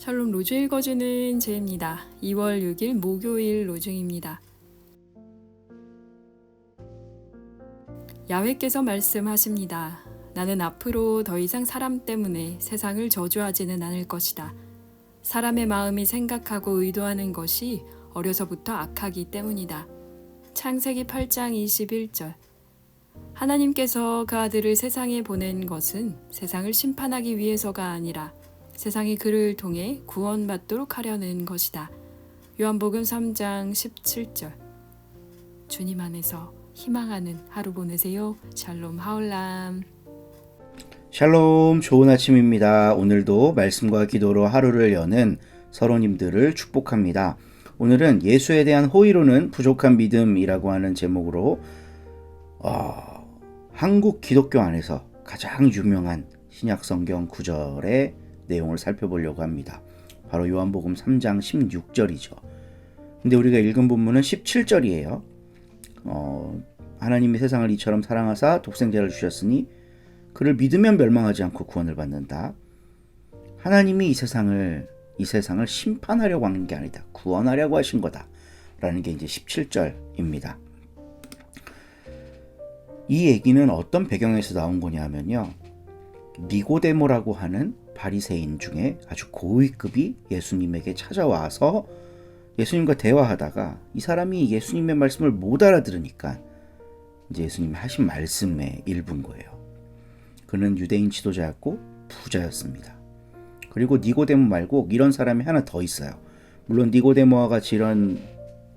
샬롬 로주 읽어주는 제입니다. 2월 6일 목요일 로중입니다. 야훼께서 말씀하십니다. 나는 앞으로 더 이상 사람 때문에 세상을 저주하지는 않을 것이다. 사람의 마음이 생각하고 의도하는 것이 어려서부터 악하기 때문이다. 창세기 8장 21절. 하나님께서 그 아들을 세상에 보낸 것은 세상을 심판하기 위해서가 아니라 세상이 그를 통해 구원받도록 하려는 것이다. 요한복음 3장 17절. 주님 안에서 희망하는 하루 보내세요. 샬롬 하올람. 샬롬, 좋은 아침입니다. 오늘도 말씀과 기도로 하루를 여는 서로님들을 축복합니다. 오늘은 예수에 대한 호의로는 부족한 믿음이라고 하는 제목으로 한국 기독교 안에서 가장 유명한 신약성경 구절의 내용을 살펴보려고 합니다. 바로 요한복음 3장 16절이죠. 근데 우리가 읽은 본문은 17절이에요. 하나님이 세상을 이처럼 사랑하사 독생자를 주셨으니 그를 믿으면 멸망하지 않고 구원을 받는다. 하나님이 이 세상을 심판하려고 하는 게 아니다. 구원하려고 하신 거다. 라는 게 이제 17절입니다. 이 얘기는 어떤 배경에서 나온 거냐면요. 니고데모라고 하는 바리새인 중에 아주 고위급이 예수님에게 찾아와서 예수님과 대화하다가 이 사람이 예수님의 말씀을 못 알아들으니까 이제 예수님이 하신 말씀의 일부인 거예요. 그는 유대인 지도자였고 부자였습니다. 그리고 니고데모 말고 이런 사람이 하나 더 있어요. 물론 니고데모와 같이 이런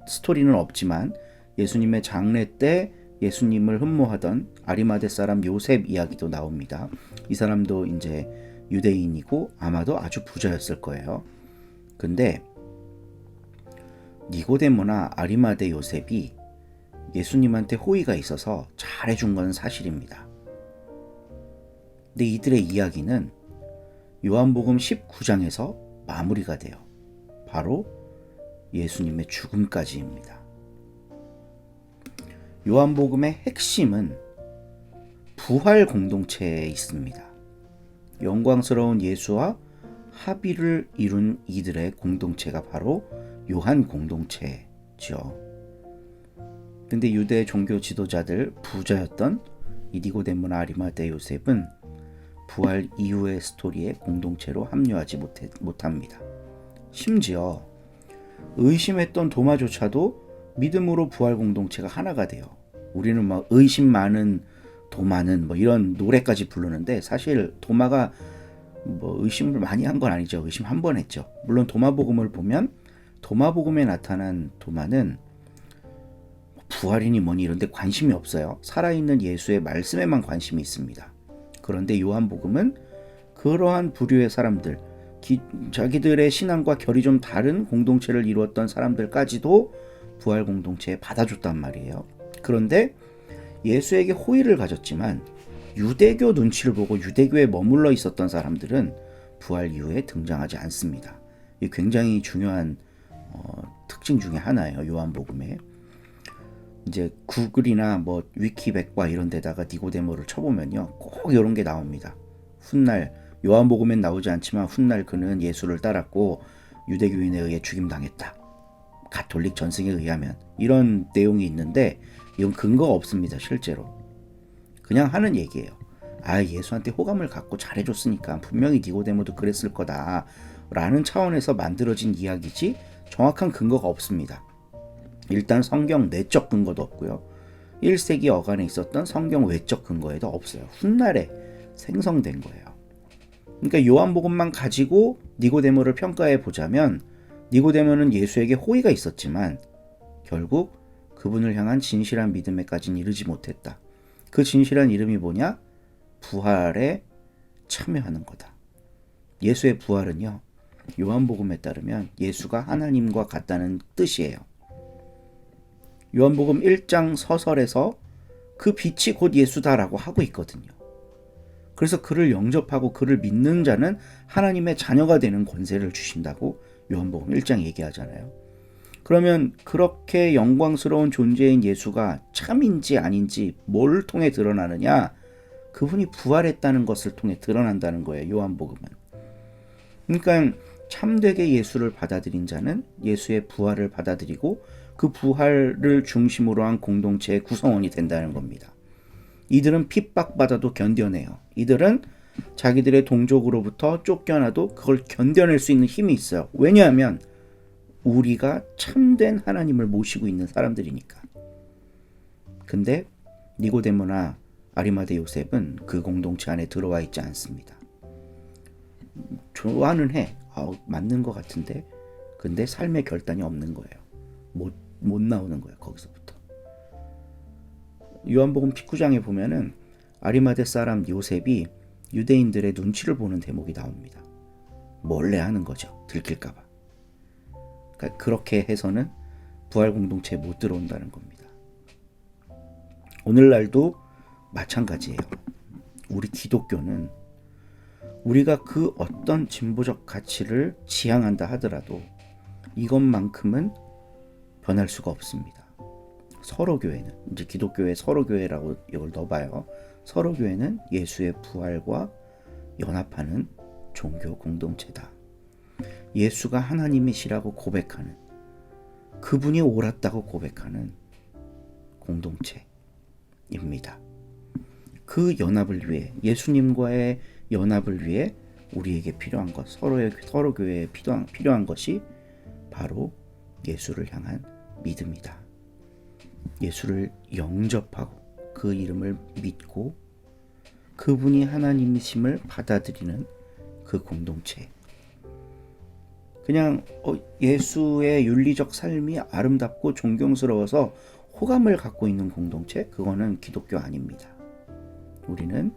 스토리는 없지만 예수님의 장례 때 예수님을 흠모하던 아리마대 사람 요셉 이야기도 나옵니다. 이 사람도 이제 유대인이고 아마도 아주 부자였을 거예요. 근데 니고데모나 아리마대 요셉이 예수님한테 호의가 있어서 잘해준 건 사실입니다. 근데 이들의 이야기는 요한복음 19장에서 마무리가 돼요. 바로 예수님의 죽음까지입니다. 요한복음의 핵심은 부활 공동체에 있습니다. 영광스러운 예수와 합의를 이룬 이들의 공동체가 바로 요한 공동체죠. 근데 유대 종교 지도자들 부자였던 이 니고데모나 아리마대 요셉은 부활 이후의 스토리에 공동체로 합류하지 못합니다. 심지어 의심했던 도마조차도 믿음으로 부활 공동체가 하나가 돼요. 우리는 막 의심 많은 도마는 뭐 이런 노래까지 부르는데 사실 도마가 뭐 의심을 많이 한 건 아니죠. 의심 한 번 했죠. 물론 도마복음을 보면 도마복음에 나타난 도마는 부활이니 뭐니 이런 데 관심이 없어요. 살아있는 예수의 말씀에만 관심이 있습니다. 그런데 요한복음은 그러한 부류의 사람들, 자기들의 신앙과 결이 좀 다른 공동체를 이루었던 사람들까지도 부활 공동체에 받아줬단 말이에요. 그런데 예수에게 호의를 가졌지만 유대교 눈치를 보고 유대교에 머물러 있었던 사람들은 부활 이후에 등장하지 않습니다. 이게 굉장히 중요한 특징 중에 하나예요. 요한복음에. 이제 구글이나 뭐 위키백과 이런 데다가 니고데모를 쳐보면요. 꼭 이런 게 나옵니다. 훗날 요한복음엔 나오지 않지만 훗날 그는 예수를 따랐고 유대교인에 의해 죽임당했다. 가톨릭 전승에 의하면 이런 내용이 있는데 이건 근거가 없습니다. 실제로 그냥 하는 얘기예요. 예수한테 호감을 갖고 잘해줬으니까 분명히 니고데모도 그랬을 거다 라는 차원에서 만들어진 이야기지 정확한 근거가 없습니다. 일단 성경 내적 근거도 없고요. 1세기 어간에 있었던 성경 외적 근거에도 없어요. 훗날에 생성된 거예요. 그러니까 요한복음만 가지고 니고데모를 평가해 보자면 니고데모는 예수에게 호의가 있었지만 결국 그분을 향한 진실한 믿음에까지는 이르지 못했다. 그 진실한 이름이 뭐냐? 부활에 참여하는 거다. 예수의 부활은요. 요한복음에 따르면 예수가 하나님과 같다는 뜻이에요. 요한복음 1장 서설에서 그 빛이 곧 예수다라고 하고 있거든요. 그래서 그를 영접하고 그를 믿는 자는 하나님의 자녀가 되는 권세를 주신다고 요한복음 1장 얘기하잖아요. 그러면 그렇게 영광스러운 존재인 예수가 참인지 아닌지 뭘 통해 드러나느냐? 그분이 부활했다는 것을 통해 드러난다는 거예요. 요한복음은. 그러니까 참되게 예수를 받아들인 자는 예수의 부활을 받아들이고 그 부활을 중심으로 한 공동체의 구성원이 된다는 겁니다. 이들은 핍박받아도 견뎌내요. 이들은 자기들의 동족으로부터 쫓겨나도 그걸 견뎌낼 수 있는 힘이 있어요. 왜냐하면 우리가 참된 하나님을 모시고 있는 사람들이니까. 근데 니고데모나 아리마대 요셉은 그 공동체 안에 들어와 있지 않습니다. 좋아는 해. 맞는 것 같은데. 근데 삶의 결단이 없는 거예요. 못 나오는 거예요. 거기서부터. 요한복음 19장에 보면은 아리마대 사람 요셉이 유대인들의 눈치를 보는 대목이 나옵니다. 몰래 하는 거죠. 들킬까 봐. 그러니까 그렇게 해서는 부활 공동체에 못 들어온다는 겁니다. 오늘날도 마찬가지예요. 우리 기독교는 우리가 그 어떤 진보적 가치를 지향한다 하더라도 이것만큼은 변할 수가 없습니다. 서로교회는, 이제 기독교의 서로교회라고 이걸 넣어봐요. 서로교회는 예수의 부활과 연합하는 종교 공동체다. 예수가 하나님이시라고 고백하는, 그분이 옳았다고 고백하는 공동체입니다. 그 연합을 위해, 예수님과의 연합을 위해 우리에게 필요한 것, 서로교회에 필요한 것이 바로 예수를 향한 믿음이다. 예수를 영접하고 그 이름을 믿고 그분이 하나님이심을 받아들이는 그 공동체. 그냥 예수의 윤리적 삶이 아름답고 존경스러워서 호감을 갖고 있는 공동체, 그거는 기독교 아닙니다. 우리는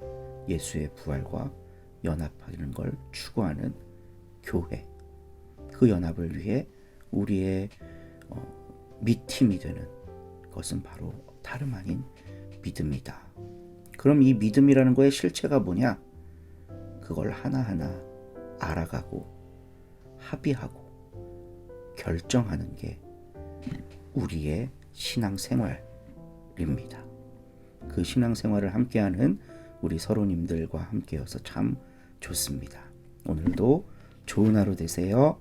예수의 부활과 연합하는 걸 추구하는 교회, 그 연합을 위해 우리의 밑힘이 되는 것은 바로 다름 아닌 믿음이다. 그럼 이 믿음이라는 거의 실체가 뭐냐? 그걸 하나하나 알아가고 합의하고 결정하는 게 우리의 신앙생활입니다. 그 신앙생활을 함께하는 우리 서로님들과 함께여서 참 좋습니다. 오늘도 좋은 하루 되세요.